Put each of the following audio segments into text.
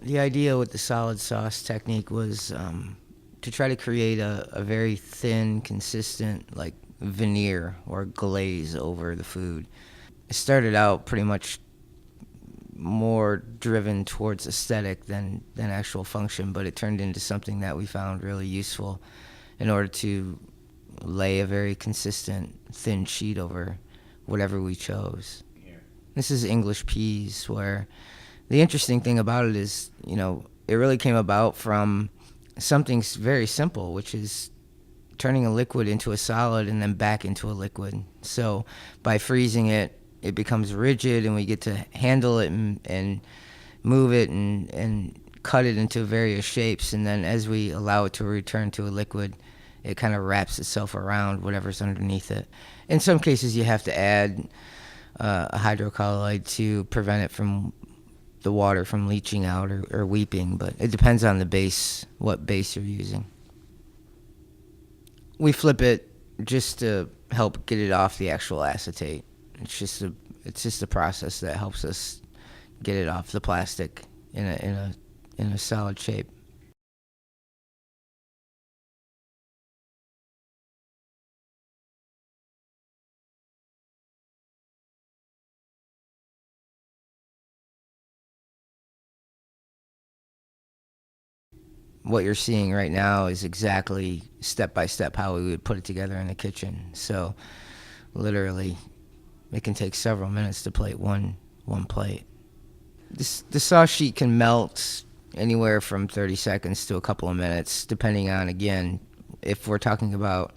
The idea with the solid sauce technique was to try to create a very thin, consistent, like veneer or glaze over the food. It started out pretty much more driven towards aesthetic than actual function, but it turned into something that we found really useful in order to lay a very consistent thin sheet over whatever we chose. This is English peas, where the interesting thing about it is, it really came about from something very simple, which is turning a liquid into a solid and then back into a liquid. So by freezing it, it becomes rigid, and we get to handle it and move it and cut it into various shapes. And then as we allow it to return to a liquid, it kind of wraps itself around whatever's underneath it. In some cases, you have to add a hydrocolloid to prevent it from the water from leaching out or weeping, but it depends on the base, what base you're using. We flip it just to help get it off the actual acetate. It's just a process that helps us get it off the plastic in a solid shape. What you're seeing right now is exactly step by step how we would put it together in the kitchen. So literally, it can take several minutes to plate one plate. The sauce sheet can melt anywhere from 30 seconds to a couple of minutes, depending on, again, if we're talking about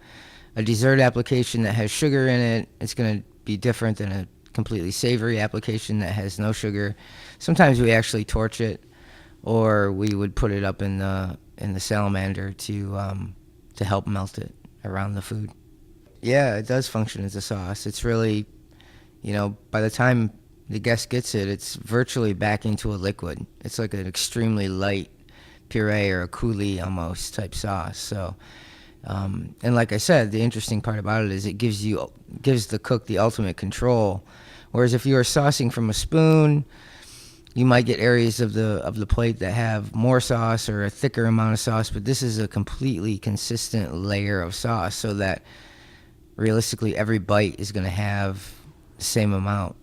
a dessert application that has sugar in it, it's going to be different than a completely savory application that has no sugar. Sometimes we actually torch it, or we would put it up in the salamander to help melt it around the food. Yeah, it does function as a sauce. It's really, by the time the guest gets it, it's virtually back into a liquid. It's like an extremely light puree or a coulis almost type sauce. So, and like I said, the interesting part about it is it gives the cook the ultimate control. Whereas if you are saucing from a spoon, you might get areas of the plate that have more sauce or a thicker amount of sauce, but this is a completely consistent layer of sauce, so that realistically every bite is going to have the same amount.